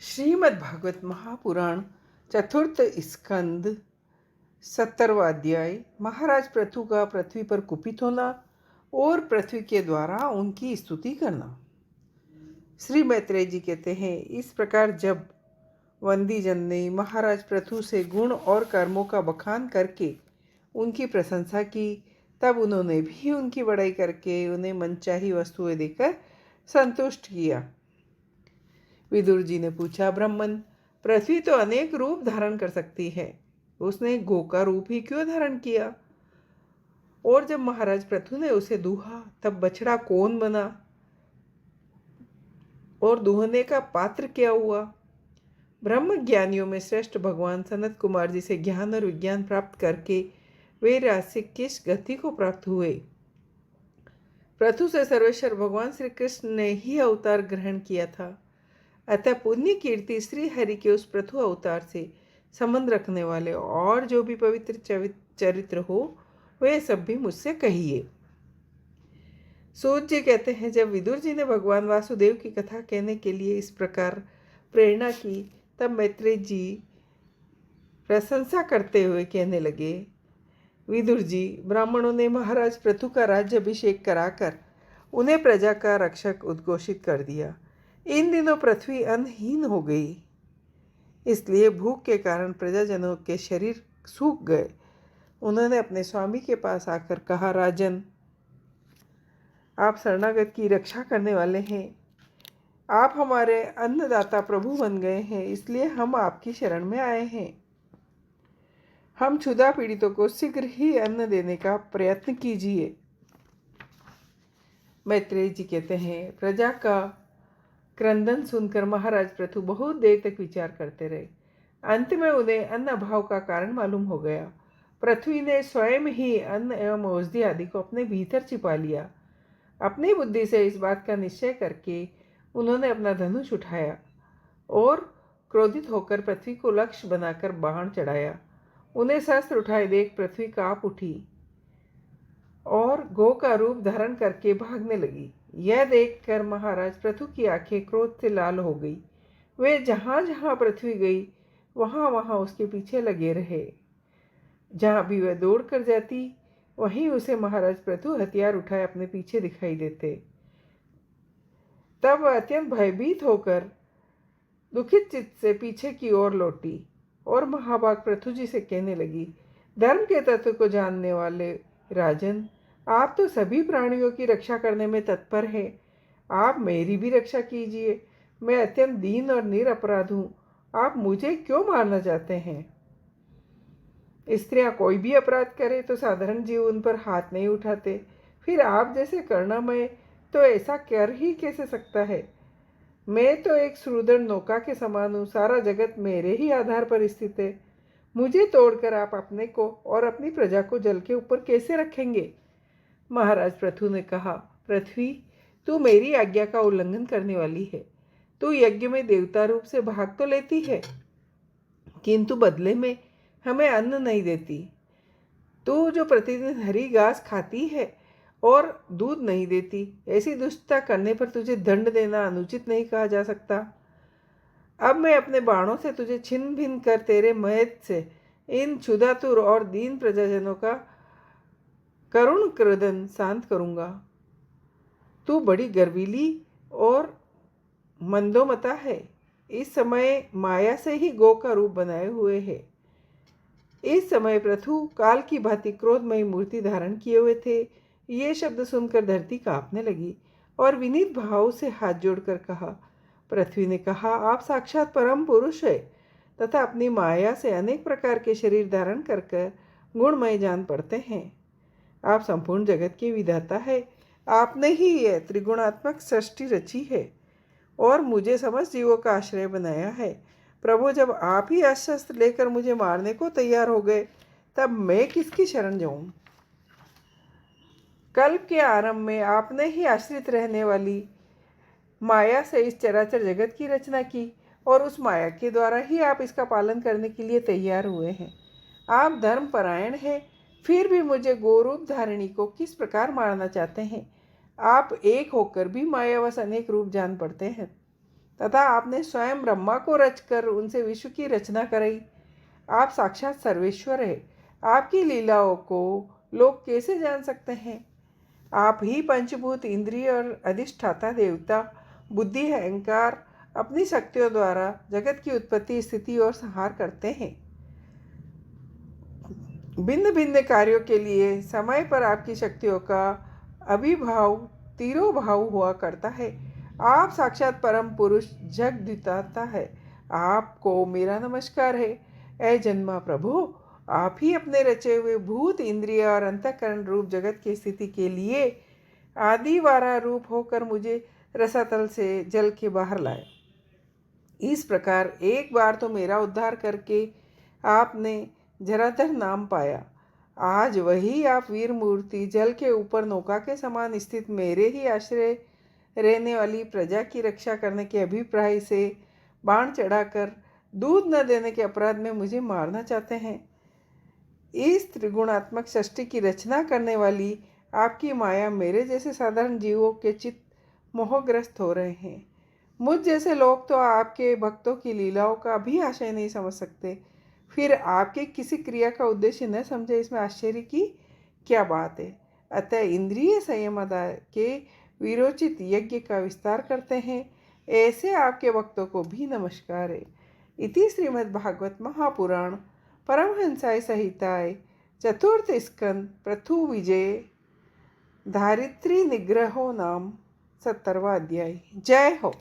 श्रीमद् भागवत महापुराण चतुर्थ स्कंद 70वां अध्याय। महाराज पृथु का पृथ्वी पर कुपित होना और पृथ्वी के द्वारा उनकी स्तुति करना। श्री मैत्रेय जी कहते हैं, इस प्रकार जब वंदी जन ने महाराज पृथु से गुण और कर्मों का बखान करके उनकी प्रशंसा की, तब उन्होंने भी उनकी बड़ाई करके उन्हें मनचाही वस्तुएं देकर संतुष्ट किया। विदुर जी ने पूछा, ब्राह्मण, पृथ्वी तो अनेक रूप धारण कर सकती है, उसने गो का रूप ही क्यों धारण किया? और जब महाराज पृथु ने उसे दूहा, तब बछड़ा कौन बना और दूहने का पात्र क्या हुआ? ब्रह्म ज्ञानियों में श्रेष्ठ भगवान सनत कुमार जी से ज्ञान और विज्ञान प्राप्त करके वे राज से किस गति को प्राप्त हुए? पृथु से सर्वेश्वर भगवान श्री कृष्ण ने ही अवतार ग्रहण किया था। अतः पुण्य कीर्ति श्री हरि के उस पृथु अवतार से संबंध रखने वाले और जो भी पवित्र चरित्र हो, वे सब भी मुझसे कहिए। सूत जी कहते हैं, जब विदुर जी ने भगवान वासुदेव की कथा कहने के लिए इस प्रकार प्रेरणा की, तब मैत्रेय जी प्रशंसा करते हुए कहने लगे, विदुर जी, ब्राह्मणों ने महाराज पृथु का राज्य अभिषेक कराकर उन्हें प्रजा का रक्षक उद्घोषित कर दिया। इन दिनों पृथ्वी अन्नहीन हो गई, इसलिए भूख के कारण प्रजाजनों के शरीर सूख गए। उन्होंने अपने स्वामी के पास आकर कहा, राजन, आप शरणागत की रक्षा करने वाले हैं, आप हमारे अन्नदाता प्रभु बन गए हैं, इसलिए हम आपकी शरण में आए हैं। हम क्षुधा पीड़ितों को शीघ्र ही अन्न देने का प्रयत्न कीजिए। मैत्रेय जी कहते हैं, प्रजा का क्रंदन सुनकर महाराज पृथु बहुत देर तक विचार करते रहे। अंत में उन्हें अन्न अभाव का कारण मालूम हो गया। पृथ्वी ने स्वयं ही अन्न एवं औषधि आदि को अपने भीतर छिपा लिया। अपनी बुद्धि से इस बात का निश्चय करके उन्होंने अपना धनुष उठाया और क्रोधित होकर पृथ्वी को लक्ष्य बनाकर बाण चढ़ाया। उन्हें शस्त्र उठाए देख पृथ्वी कांप उठी और गो का रूप धारण करके भागने लगी। यह देखकर महाराज पृथु की आंखें क्रोध से लाल हो गई। वे जहाँ जहाँ पृथ्वी गई वहाँ वहाँ उसके पीछे लगे रहे। जहाँ भी वह दौड़ कर जाती, वहीं उसे महाराज पृथु हथियार उठाए अपने पीछे दिखाई देते। तब वह अत्यंत भयभीत होकर दुखित चित्त से पीछे की ओर लौटी और महाभाग पृथु जी से कहने लगी, धर्म के तत्व को जानने वाले राजन, आप तो सभी प्राणियों की रक्षा करने में तत्पर हैं, आप मेरी भी रक्षा कीजिए। मैं अत्यंत दीन और निरपराध हूँ, आप मुझे क्यों मारना चाहते हैं? स्त्रियां कोई भी अपराध करे तो साधारण जीव उन पर हाथ नहीं उठाते, फिर आप जैसे करुणामय तो ऐसा कर ही कैसे सकता है? मैं तो एक सुदृढ़ नौका के समान हूँ, सारा जगत मेरे ही आधार पर स्थित है। मुझे तोड़कर आप अपने को और अपनी प्रजा को जल के ऊपर कैसे रखेंगे? महाराज पृथु ने कहा, पृथ्वी, तू मेरी आज्ञा का उल्लंघन करने वाली है। तू यज्ञ में देवता रूप से भाग तो लेती है, किंतु बदले में हमें अन्न नहीं देती। तू जो प्रतिदिन हरी घास खाती है और दूध नहीं देती, ऐसी दुष्टता करने पर तुझे दंड देना अनुचित नहीं कहा जा सकता। अब मैं अपने बाणों से तुझे छिन्न भिन्न कर तेरे महल से इन क्षुधातुर और दीन प्रजाजनों का करुण क्रदन शांत करूंगा। तू बड़ी गर्वीली और मंदोमता है, इस समय माया से ही गो का रूप बनाए हुए है। इस समय पृथु काल की भांति क्रोधमयी मूर्ति धारण किए हुए थे। ये शब्द सुनकर धरती कांपने लगी और विनीत भाव से हाथ जोड़कर कहा, पृथ्वी ने कहा, आप साक्षात परम पुरुष है तथा अपनी माया से अनेक प्रकार के शरीर धारण कर गुणमय जान पड़ते हैं। आप संपूर्ण जगत के विधाता है। आपने ही यह त्रिगुणात्मक सृष्टि रची है और मुझे समस्त जीवों का आश्रय बनाया है। प्रभु, जब आप ही अस्त्र लेकर मुझे मारने को तैयार हो गए, तब मैं किसकी शरण जाऊं? कल्प के आरंभ में आपने ही आश्रित रहने वाली माया से इस चराचर जगत की रचना की और उस माया के द्वारा ही आप इसका पालन करने के लिए तैयार हुए हैं। आप धर्मपरायण हैं, फिर भी मुझे गोरूप धारिणी को किस प्रकार मारना चाहते हैं? आप एक होकर भी मायावश अनेक रूप जान पड़ते हैं। तथा आपने स्वयं ब्रह्मा को रचकर उनसे विश्व की रचना कराई। आप साक्षात सर्वेश्वर है। आपकी लीलाओं को लोग कैसे जान सकते हैं? आप ही पंचभूत, इंद्रिय और अधिष्ठाता देवता, बुद्धि, अहंकार अपनी शक्तियों द्वारा जगत की उत्पत्ति, स्थिति और संहार करते हैं। भिन्न भिन्न कार्यों के लिए समय पर आपकी शक्तियों का अभिभाव तिरोभाव हुआ करता है। आप साक्षात परम पुरुष, जगद्विताता है। आपको मेरा नमस्कार है। ऐ जन्मा प्रभु, आप ही अपने रचे हुए भूत, इंद्रिय और अंतःकरण रूप जगत की स्थिति के लिए आदिवारा रूप होकर मुझे रसातल से जल के बाहर लाए। इस प्रकार एक बार तो मेरा उद्धार करके आपने जराधर नाम पाया। आज वही आप वीर मूर्ति, जल के ऊपर नौका के समान स्थित मेरे ही आश्रय रहने वाली प्रजा की रक्षा करने के अभिप्राय से बाण चढ़ाकर दूध न देने के अपराध में मुझे मारना चाहते हैं। इस त्रिगुणात्मक सृष्टि की रचना करने वाली आपकी माया मेरे जैसे साधारण जीवों के चित्त मोहग्रस्त हो रहे हैं। मुझ जैसे लोग तो आपके भक्तों की लीलाओं का भी आशय नहीं समझ सकते, फिर आपके किसी क्रिया का उद्देश्य न समझे, इसमें आश्चर्य की क्या बात है? अतः इंद्रिय संयमदा के वीरोचित यज्ञ का विस्तार करते हैं, ऐसे आपके भक्तों को भी नमस्कार है। इति श्रीमद्भागवत महापुराण परमहंसाय संहिताय चतुर्थ स्कंद पृथु विजय धारित्री निग्रहो नाम 17वां अध्याय। जय हो।